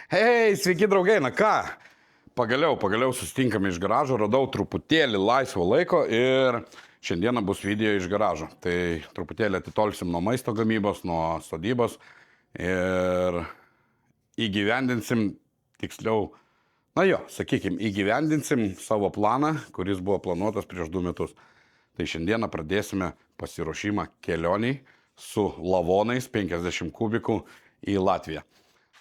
Hei, sveiki draugai, na ką? Pagaliau susitinkame iš garažo, radau truputėlį laisvo laiko ir šiandieną bus video iš garažo. Tai truputėlį atitolsim nuo maisto gamybos, nuo sodybos ir įgyvendinsim, tiksliau, įgyvendinsim savo planą, kuris buvo planuotas prieš 2 metus. Tai šiandieną pradėsime pasiruošimą kelioniai su lavonais 50 kubikų į Latviją.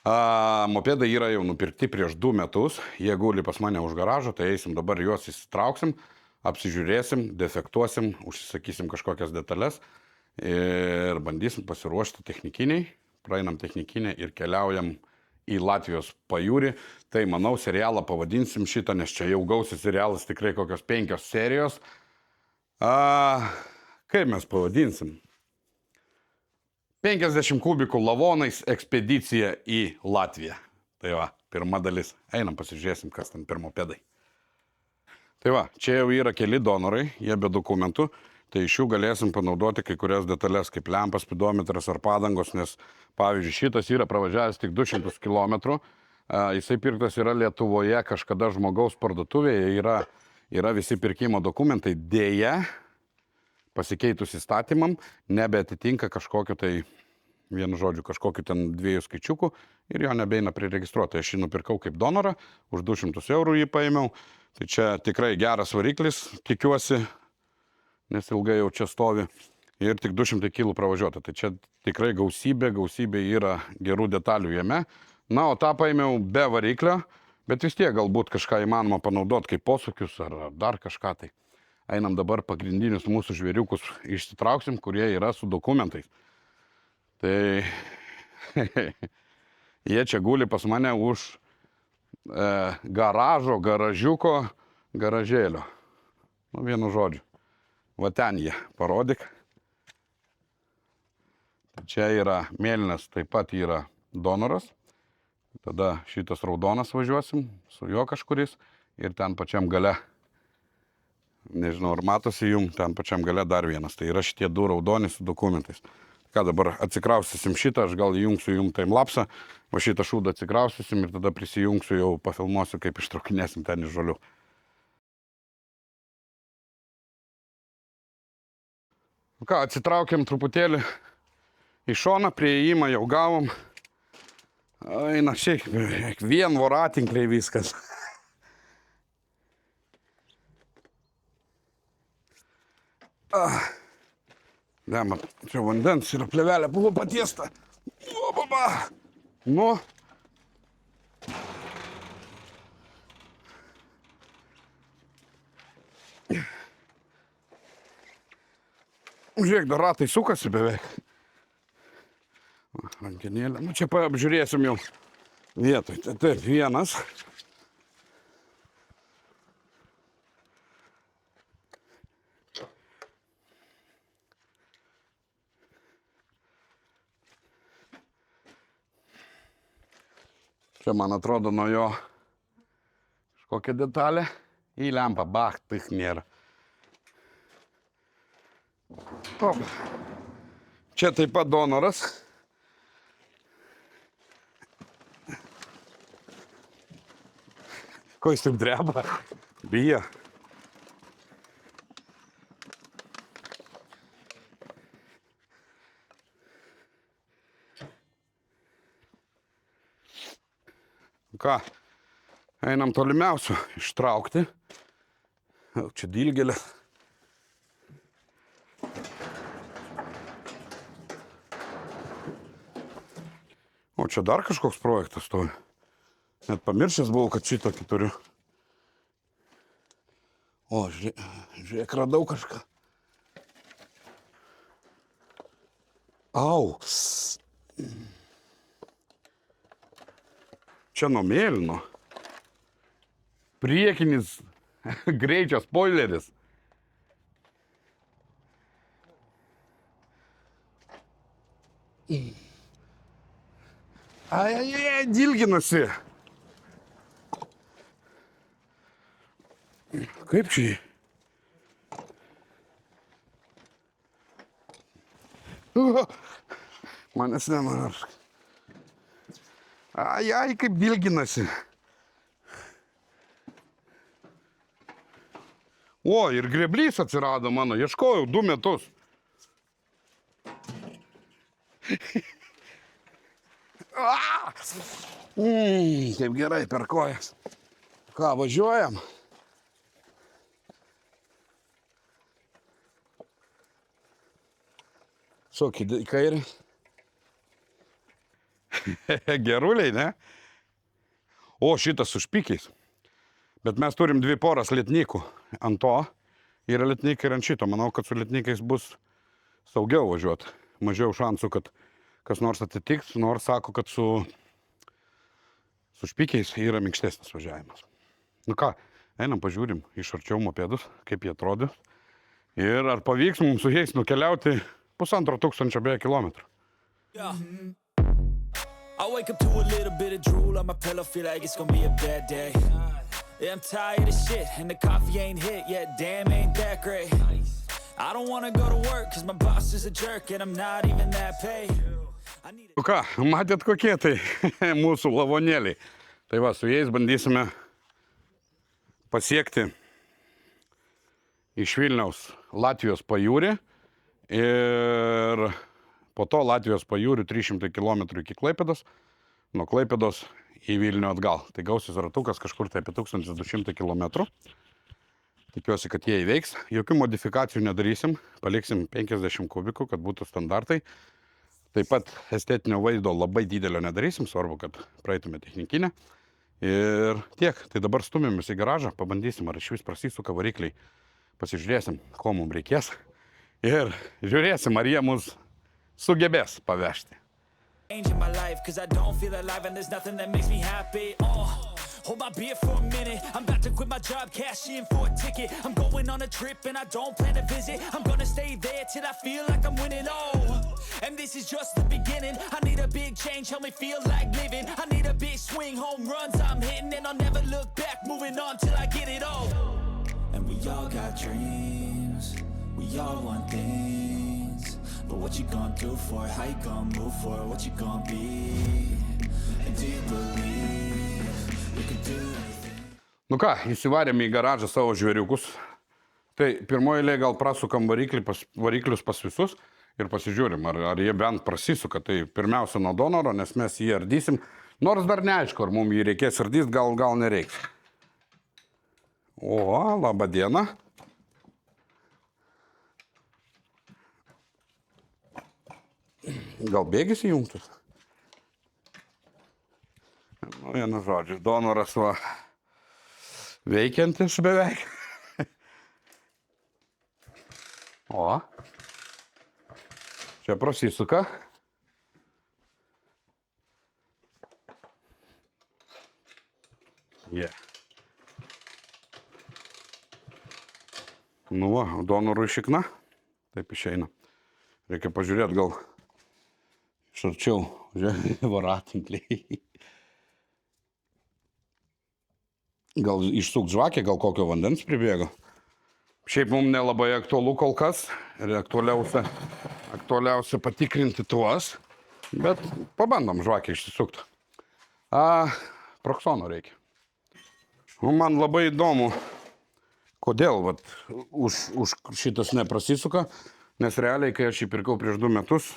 Mopedai yra jau nupirkti prieš 2 metus, jie guli pas mane už garažo, tai eisim dabar juos įsitrauksim, apsižiūrėsim, defektuosim, užsisakysim kažkokias detalės ir bandysim pasiruošti technikiniai, praeinam technikinę ir keliaujam į Latvijos pajūrį. Tai manau serialą pavadinsim šitą, nes čia jau gausis serialas tikrai kokios 5 serijos. Kaip mes pavadinsim? 50 kubikų lavonais ekspedicija į Latviją. Tai va, pirma dalis. Einam pasižiūrėsim, kas ten per mopedai. Tai va, čia jau yra keli donorai, jie be dokumentų. Tai iš jų galėsim panaudoti kai kurias detalės, kaip lempas, spidometras ar padangos, nes pavyzdžiui, šitas yra pravažiavęs tik 200 km. Jisai pirktas yra Lietuvoje kažkada žmogaus parduotuvėje, yra visi pirkimo dokumentai. Deja, pasikeitus įstatymam, nebeatitinka kažkokio tai, vienu žodžiu, kažkokiu ten 2 skaičiukų ir jo nebeina priregistruoti. Aš jį nupirkau kaip donorą, už 200 eurų jį paėmiau. Tai čia tikrai geras variklis, tikiuosi, nes ilgai jau čia stovi. Ir tik 200 kg pravažiuota. Tai čia tikrai gausybė yra gerų detalių jame. Na, o tą paėmiau be variklio, bet vis tiek galbūt kažką įmanoma panaudoti kaip posūkius ar dar kažką tai. Einam dabar pagrindinius mūsų žvėriukus išsitrauksim, kurie yra su dokumentais. Tai jie čia guli pas mane už garažiuko garažėlio. Nu, vienu žodžiu. Va ten jie, parodyk. Čia yra mėlynas, taip pat yra donoras. Tada šitas raudonas važiuosim su juo kažkuris ir ten pačiam gale. Nežinau, ar matosi jum, ten pačiam gale dar vienas. Tai yra šitie 2 raudoni su dokumentais. Ką dabar atsikraustysim šitą, aš gal įjungsiu jum timelapsą, o šitą šūdą atsikraustysim ir tada prisijungsiu, jau pafilmuosiu, kaip ištraukinėsim ten iš žolių. Ką, atsitraukiam truputėlį į šoną, prie įėjimą jau gavom. Eina šiek tiek vien voratinkliai viskas. Dema, čia vandens yra plevelė, buvo patiesta. O, baba! Nu. Žiūrėk, dar ratai sukasi beveik. Rankenėlė. Nu, čia apžiūrėsim jau vietoj. Taip, vienas. Čia, man atrodo, nuo jo kažkokia detalė į lempą. Bach, tik nėra. O. Čia taip pat donoras. Ko jis taip dreba? Bijo. Ką, einam tolimiausiu ištraukti. Čia dilgėlė. O čia dar kažkoks projektas stovi. Net pamiršęs buvau, kad šitokį turiu. O, žiūrėk, radau kažką. Au. Čia nuo mėlyno. Priekinis greičio spoileris. Ai, dilginasi. Kaip čia? Manęs nemaršk. Ai, kaip dilginasi. O, ir greblys atsirado mano, ieškojau 2 metus. Kaip gerai per kojas. Ką, važiuojam? Suk į kairį. Geruliai, ne? O, šitas su špikiais. Bet mes turim 2 poras litnikų. Ant to yra litnikai ir ant šito. Manau, kad su litnikais bus saugiau važiuoti. Mažiau šansų, kad kas nors atitiks, nors sako, kad su špikiais yra minkštesnis važiavimas. Nu ką, einam pažiūrim iš arčiau mopedus, kaip jie atrodo. Ir ar pavyks mums su jais nukeliauti 1500 beje kilometrų. I wake up to a little bit of drool on my pillow, feel like it's gonna be a bad day. Yeah, I'm tired of shit, and the coffee ain't hit yet, damn, ain't that great. I don't wanna go to work, cause my boss is a jerk, and I'm not even that paid. Nu ką, matėt kokie tai mūsų lavonėliai. Tai va, su jais bandysime pasiekti iš Vilniaus Latvijos pajūrį ir po to Latvijos pajūrių 300 km iki Klaipėdos, nuo Klaipėdos į Vilnių atgal. Tai gausis ratukas kažkur tai apie 1200 km. Tikiuosi, kad jie įveiks. Jokių modifikacijų nedarysim, paliksim 50 kubikų, kad būtų standartai. Taip pat estetinio vaizdo labai didelio nedarysim, svarbu, kad praeitume technikinę. Ir tiek, tai dabar stumėmės į garažą, pabandysim, ar iš vis prasisuka varikliai. Pasižiūrėsim, ko mums reikės. Ir žiūrėsim, ar jie mus sugebės pavežti. Changing my life, cause I don't feel alive and there's nothing that makes me happy. Hold my beer for a minute, I'm about to quit my job, cash in for a ticket. I'm going on a trip and I don't plan to visit. I'm gonna stay there till I feel like I'm winning, and this is just the beginning. I need a big change, help me feel like living. I need a big swing, home runs I'm hitting, and I'll never look back, moving on till I get it all. And we all got dreams, we all want things. But what you gonna do for it? How you gonna move for it? What you gonna be? And do you believe you can do anything? Nu ką, įsivarėme į garažą savo žvėriukus. Tai pirmoje eilėje gal prasukam variklius pas visus ir pasižiūrim, ar jie bent prasisuka. Tai pirmiausia nuo donoro, nes mes jį ardysim. Nors dar neaišku, ar mums jį reikės ardyti, gal nereiks. O, laba diena. Gal bėgis įjungtus? Nu, vienu žodžiu, donoras va veikiantis beveik. O, čia prasisuka. Yeah. Nu va, donorui šikna. Taip išeina. Reikia pažiūrėti gal iš arčiau. Žiūrėk, varatinkliai. Gal išsukt žvakę, gal kokio vandens pribėgo. Šiaip mums nelabai aktualu kol kas. Ir aktualiausia patikrinti tuos. Bet pabandom žvakę išsisukti. Proksono reikia. Man labai įdomu, kodėl vat, už šitas neprasisuka. Nes realiai, kai aš jį pirkau prieš 2 metus,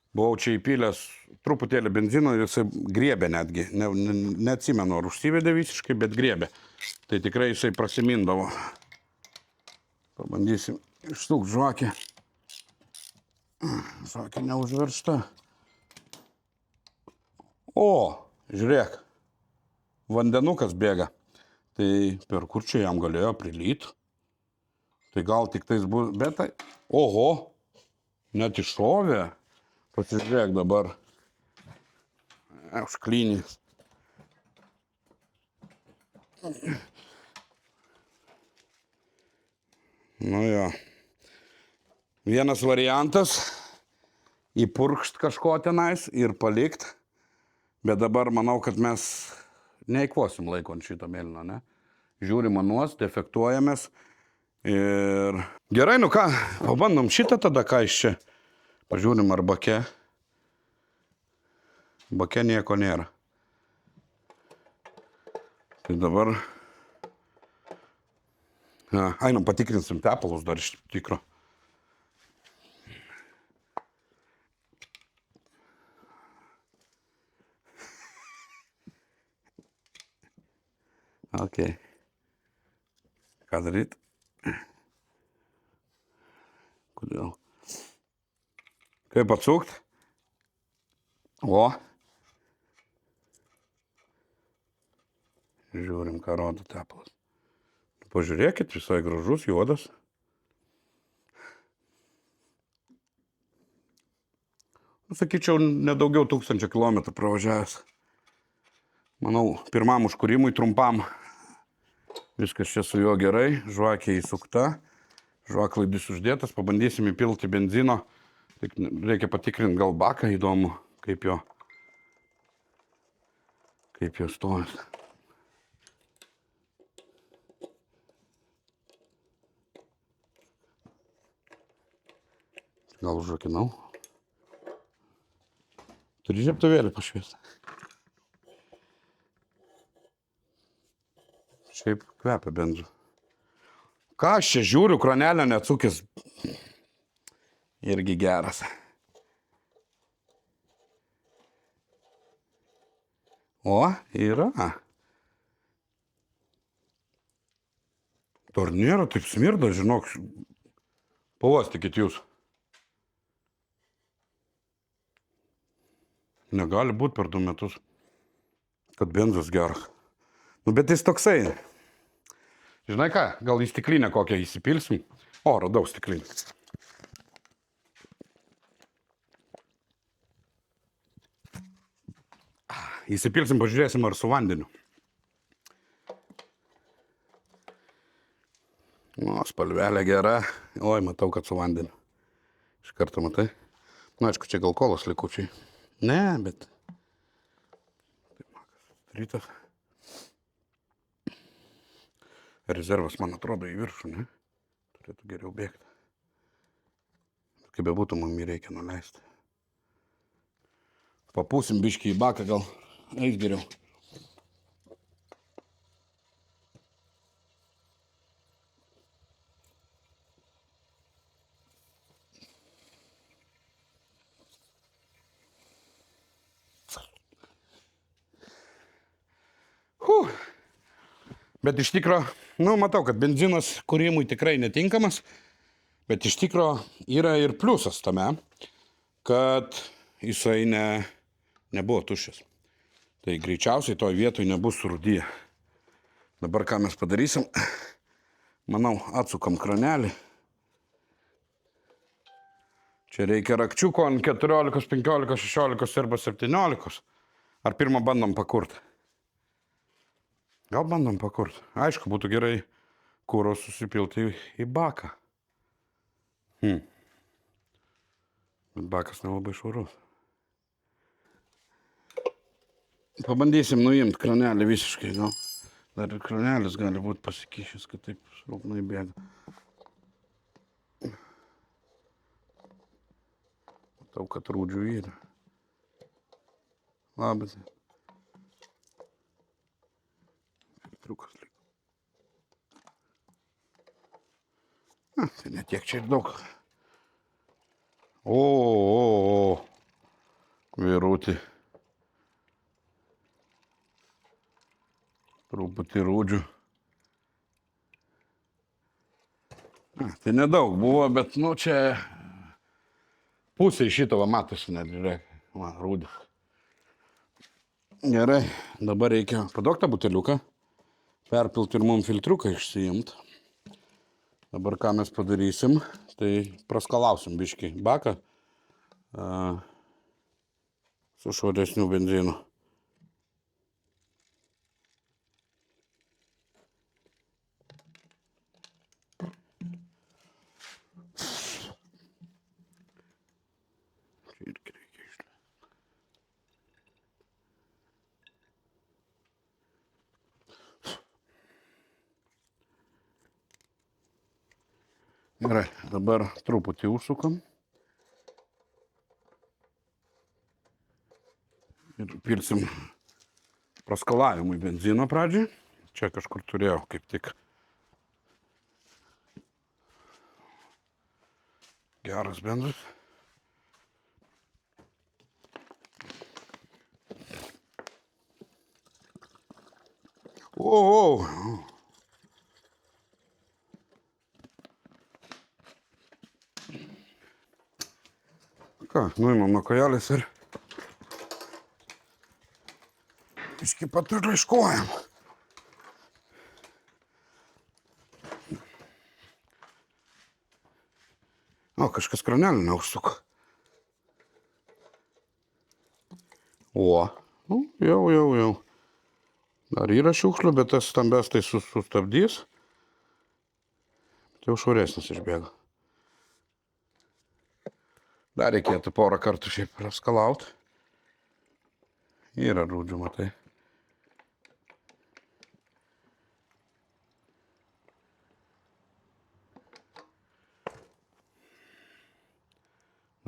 buvau čia įpylęs truputėlį benzino ir jisai griebė netgi. Neatsimenu, ar užsivedė visiškai, bet griebė. Tai tikrai jisai prasimindavo. Pabandysim išsukt žvakę. Žvakė neužversta. O, žiūrėk, vandenukas bėga. Tai per kur čia jam galėjo prilyt? Tai gal tik tais bus, bet tai, oho, net iššovė. Pasižiūrėk dabar. Užklynys. Nu jo. Vienas variantas įpurkšt kažko tenais ir palikt. Bet dabar manau, kad mes neįkvosim laiko ant šito mėlyno, ne? Žiūrim anuos, defektuojamės. Ir gerai, nu ką, pabandom šitą tada, ką iš čia. Pažiūrim ar bake. Bake nieko nėra. Tai dabar... Einam patikrinsim tepalus dar iš tikro. Ok. Ką daryt? Kodėl? Kaip atsukt? O. Žiūrim, ką rodo tepalas. Pažiūrėkit, visai gražus, juodas. Sakyčiau, nedaugiau 1000 kilometrų pravažiavęs. Manau, pirmam užkūrimui trumpam viskas čia su juo gerai. Žvakė įsukta, žvaklaidis uždėtas. Pabandysim įpilti benzino. Tik reikia patikrinti gal baką, įdomu, kaip jo stojas. Gal užrakinau. Turi žiebtuvėlį pašviesti. Šiaip kvepia benzu. Ką aš čia žiūriu, kranelio neatsukęs. Irgi geras. O, yra. To ir nėra, taip smirda, žinok. Pavostykit jūs. Negali būti per 2 metus, kad benzas geras. Nu, bet jis toksai. Žinai ką, gal į stiklinę kokią įsipilsim? O, radau stiklinę. Įsipilsim, pažiūrėsim, ar su vandeniu. O, spalvelė gera. Oi, matau, kad su vandeniu. Iš karto matai. Na, aišku, čia gal kolos likučiai. Ne, bet... Rytas. Rezervas, man atrodo, į viršų, ne? Turėtų geriau bėgti. Kaip bebūtų, mums jį reikia nuleisti. Papūsim biškį į baką, gal eis geriau. Bet iš tikro, matau, kad benzinas kūrimui tikrai netinkamas, bet iš tikro yra ir pliusas tame, kad jisai nebuvo tuščias. Tai greičiausiai toj vietoj nebus surūdyje. Dabar ką mes padarysim, manau, atsukam kranelį. Čia reikia rakčiuko ant 14, 15, 16 arba 17. Ar pirmą bandom pakurti? Gal bandom pakurti. Aišku, būtų gerai kuro susipilti į baką. Bet bakas nelabai švarus. Pabandysim nuimti kranelį visiškai. Gal. Dar ir kranelis gali būti pasikišęs, kad taip silpnai bėga. Matau, kad rūdžių yra. Labas. Triukas liko. Tai netiek čia ir daug. O. Vyrūti. Truputį rūdžių. Tai nedaug buvo, bet čia pusė iš šito matosi, net žiūrėk. Rūdis. Gerai, dabar reikia paduok tą buteliuką. Perpilt ir mum filtriuką išsiimt. Dabar ką mes padarysim, tai praskalausim biškį baką su švaresniu benzinu. Čia irgi reikia išleisti. Gerai, dabar truputį užsukam. Ir pilsim praskalavimui benzino pradžiai. Čia kažkur turėjau kaip tik. Geras benzas. O. Ką, nuimam nuo kojelės ir biškį paturiškuojam. O, kažkas kranelį neužsuko. O, nu, jau. Dar yra šiukšlių, bet tas stambes tai sustabdys. Tai jau švaresnis išbėga. Dar reikėtų porą kartų šiaip praskalaut. Yra rūdžių, matai.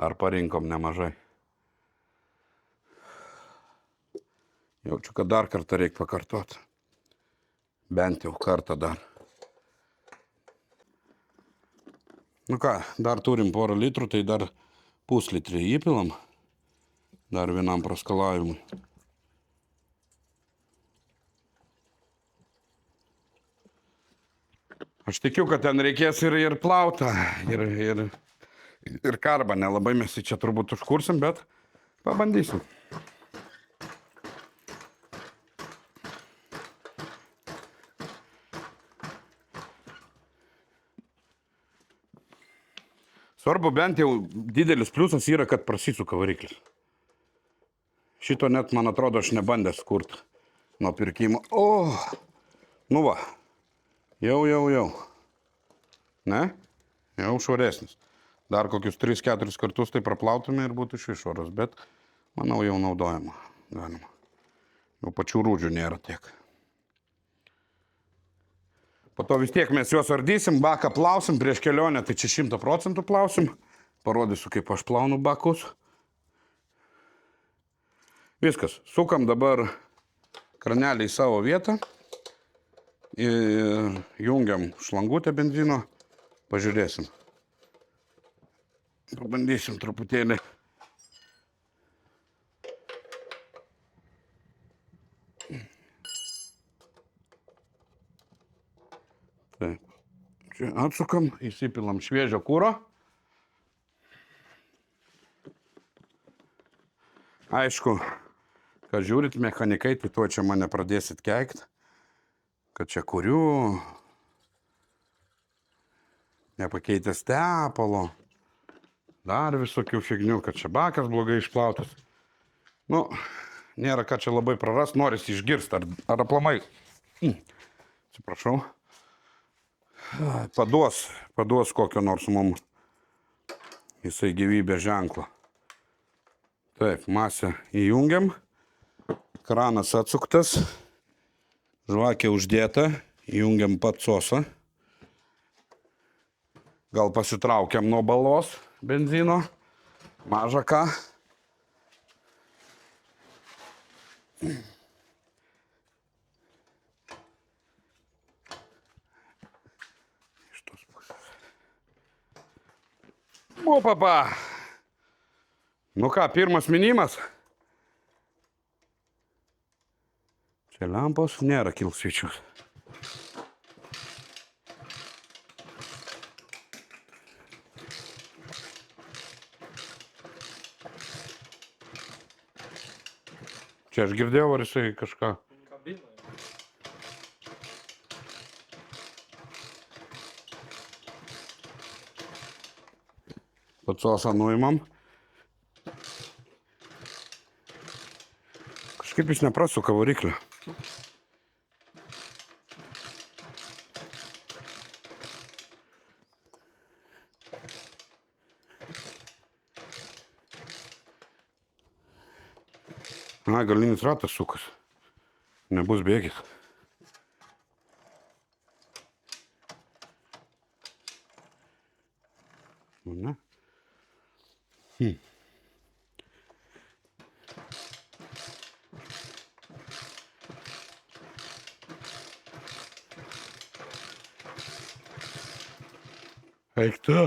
Dar parinkom nemažai. Jaučiu, kad dar kartą reikia pakartoti. Bent jau kartą dar. Nu ką, dar turim porą litrų, tai dar puslitrį įpilam. Dar vienam praskalavimui. Aš tikiu, kad ten reikės ir plautą, ir karbą. Nelabai mes čia turbūt užkursim, bet pabandysim. Svarbu, bent jau didelis pliusas yra, kad prasisuka variklis. Šito net, man atrodo, aš nebandęs kurti nuo pirkimo. O, nu va, jau. Ne? Jau švaresnis. Dar kokius 3-4 kartus tai praplautume ir būtų švišoras, bet manau jau naudojama galima. Jau pačių rūdžių nėra tiek. Po to vis tiek mes juos ardysim, baką plausim prieš kelionę, tai čia 100% plausim. Parodysiu, kaip aš plaunu bakus. Viskas, sukam dabar kranelį į savo vietą. Ir jungiam šlangutę benzino, pažiūrėsim. Pabandysim truputėlį. Taip. Čia atsukam, įsipilam šviežio kuro. Aišku, kad žiūrit mechanikai, tai tuo čia mane pradėsit keikt, kad čia kuriu, nepakeitęs tepalo, dar visokių fignių, kad čia bakas blogai išplautas. Nu, nėra ką čia labai prarast, norisi išgirsti, ar aplamai, atsiprašau, paduos kokio nors mums jisai gyvybės ženklą. Taip, masę įjungiam, kranas atsuktas, žvakė uždėta, įjungiam patsosą. Gal pasitraukiam nuo balos benzino, maža ką. Iš tos pusės. O, papa! Nu ką, pirmas minimas. Čia lempos nėra kilsvičius. Čia aš girdėjau, ar jisai kažką. Patsosą nuimam. Kažkaip jis neprasuka variklio. Na, galinis ratas sukas. Nebus bėgis. Ne? Eik tu.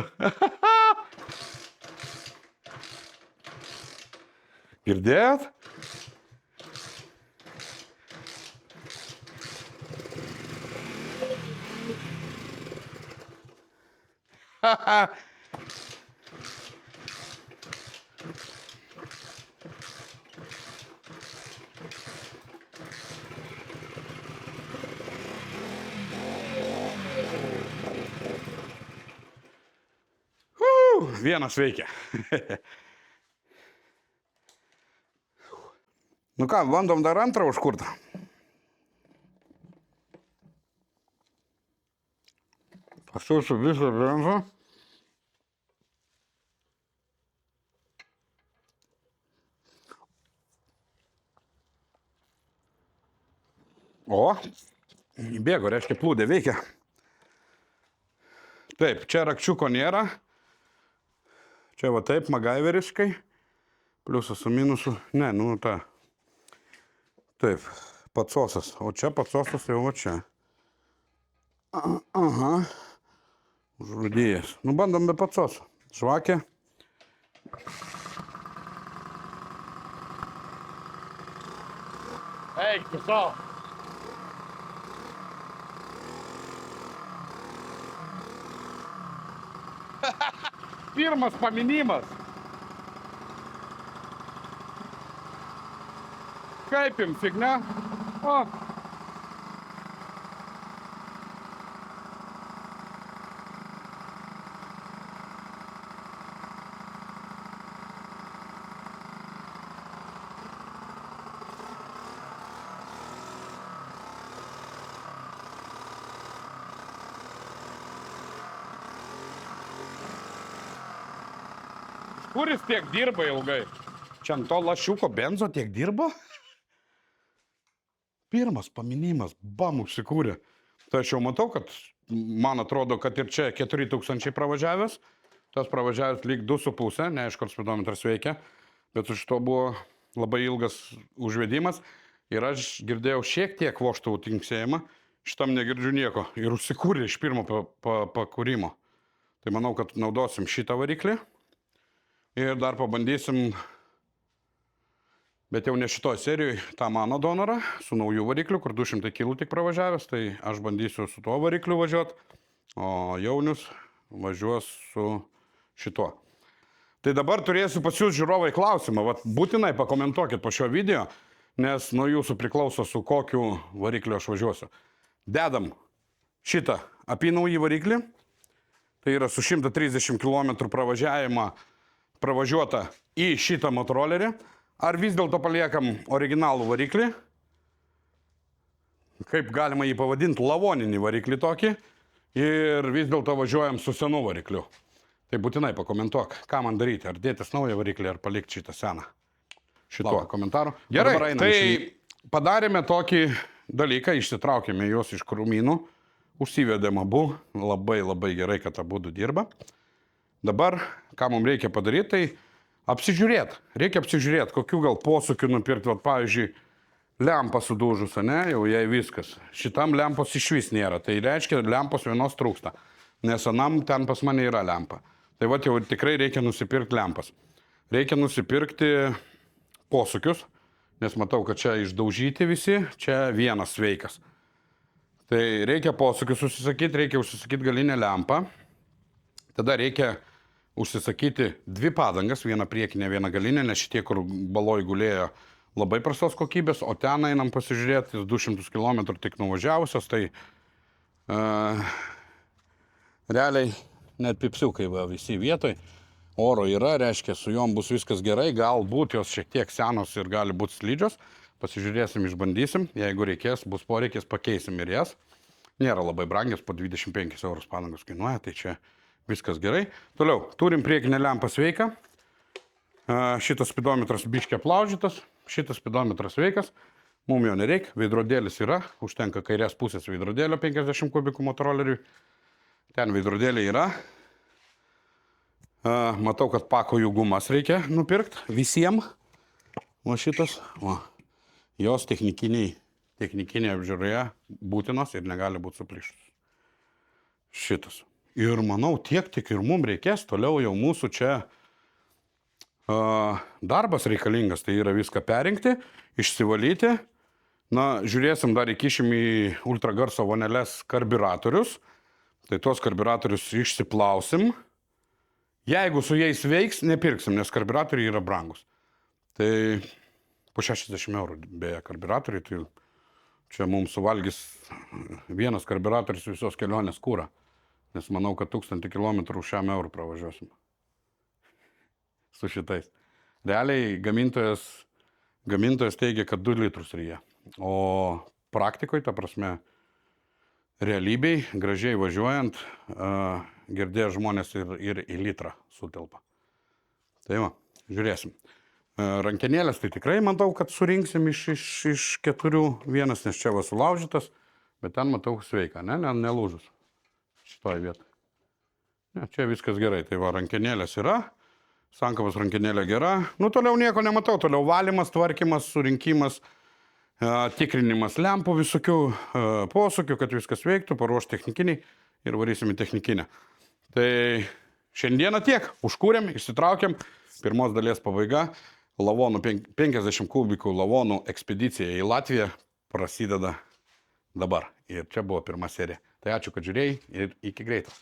Girdėjot? Vienas veikia. Nu ką, bandom dar antrą užkurtą. Pasiūsiu visą benzą. O, bėgo, reiškia plūdė veikia. Taip, čia rakčiuko nėra. Čia va taip, magaiveriškai. Pliusas su minusu. Ne, nu ta. Taip, patsosas. O čia patsosas jau va čia. Aha. Užrūdėjęs. Nu, bandom be patsoso. Žvakė. Eik, tu savo. Pirmas paminimas. Kaip jums, fignia? O. Kuris tiek dirba ilgai? Čia ant to lašiuko benzo tiek dirbo? Pirmas paminimas, bam, užsikūrė. Tai aš jau matau, kad man atrodo, kad ir čia 4000 pravažiavęs. Tas pravažiavęs lyg 2,5, neaišku, ar spidometras veikia. Bet už to buvo labai ilgas užvedimas. Ir aš girdėjau šiek tiek vožtuvų tinksėjimą. Šitam negirdžiu nieko. Ir užsikūrė iš pirmo pakūrimo. Tai manau, kad naudosim šitą variklį. Ir dar pabandysim, bet jau ne šitoj serijoj, tą mano donorą su nauju varikliu, kur 200 kg tik pravažiavęs, tai aš bandysiu su tuo varikliu važiuoti, o Jaunius važiuos su šituo. Tai dabar turėsiu pas jūs žiūrovai klausimą, vat būtinai pakomentuokit po šio video, nes nuo jūsų priklauso su kokiu varikliu aš važiuosiu. Dedam šitą apynaujį variklį, tai yra su 130 km pravažiuota į šitą motorolerį, ar vis dėlto paliekam originalų variklį, kaip galima jį pavadinti, lavoninį variklį tokį, ir vis dėlto važiuojam su senu varikliu. Tai būtinai pakomentuok, ką man daryti, ar dėtis naują variklį, ar palikti šitą seną. Šituo komentaru. Gerai, tai padarėme tokį dalyką, išsitraukėme juos iš krūmynų, užsivedėm abu, labai gerai, kad abudu dirba. Dabar, ką mums reikia padaryti, tai apsižiūrėti. Reikia apsižiūrėti, kokių gal posūkių nupirkti. Vat, pavyzdžiui, lempa sudužus, ne, jau jai viskas. Šitam lempos iš vis nėra. Tai reiškia, lempos vienos trūksta. Nes anam ten pas mane yra lempa. Tai vat jau tikrai reikia nusipirkti lempas. Reikia nusipirkti posūkius, nes matau, kad čia išdaužyti visi, čia vienas sveikas. Tai reikia posūkius užsisakyti, reikia užsisakyti galinę lempą. Tada reikia užsisakyti 2 padangas, vieną priekinę, vieną galinę, nes šitie, kur baloj gulėjo, labai prastos kokybės, o ten einam pasižiūrėti 200 km tik nuvažiavusios, tai realiai net pipsiukai va, visi vietoj. Oro yra, reiškia, su jom bus viskas gerai, galbūt jos šiek tiek senos ir gali būti slidžios. Pasižiūrėsim, išbandysim, jeigu reikės, bus poreikis, pakeisim ir jas. Nėra labai brangios, po 25 eurus padangos kainuoja, tai čia viskas gerai. Toliau, turim priekinę lempą sveiką. Šitas spidometras biškė plaužytas, šitas spidometras sveikas. Mums jo nereikia, veidrodėlis yra, užtenka kairės pusės veidrodėlio 50 kubikų motoroleriui. Ten veidrodėliai yra. Matau, kad pakojų gumas reikia nupirkti visiems. O šitas, jos technikinė apžiūroje būtinos ir negali būti suplyšus. Šitas. Ir manau, tiek tik ir mums reikės, toliau jau mūsų čia darbas reikalingas, tai yra viską perinkti, išsivalyti. Na, žiūrėsim, dar įkišim į ultragarso voneles karburatorius. Tai tuos karburatorius išsiplausim. Jeigu su jais veiks, nepirksim, nes karburatoriai yra brangus. Tai po 60 eurų beje karburatoriai, tai čia mums suvalgys vienas karburatorius visos kelionės kūrą. Nes manau, kad 1000 km 100 eurų pravažiuosim. Su šitais. Realiai gamintojas teigia, kad 2 litrus ryja. O praktikoje, ta prasme, realybėj, gražiai važiuojant, girdėjo žmonės ir į litrą sutelpa. Tai va, žiūrėsim. Rankenėlės tai tikrai matau, kad surinksim iš 4 vienas, nes čia va sulaužytas, bet ten matau sveika, nelūžus šitoje vietoje. Ne, čia viskas gerai, tai va rankenėlės yra. Sankabos rankenėlė gera. Nu, toliau nieko nematau. Toliau valymas, tvarkymas, surinkimas, tikrinimas lempų visokių posūkių, kad viskas veiktų, paruošti technikiniai ir varysim į technikinę. Tai šiandieną tiek. Užkūrėm, išsitraukėm. Pirmos dalies pabaiga. Lavonų 50 kubikų lavonų ekspedicija į Latviją prasideda dabar. Ir čia buvo pirma serija. Tai ačiū, kad žiūrėjai ir iki greito.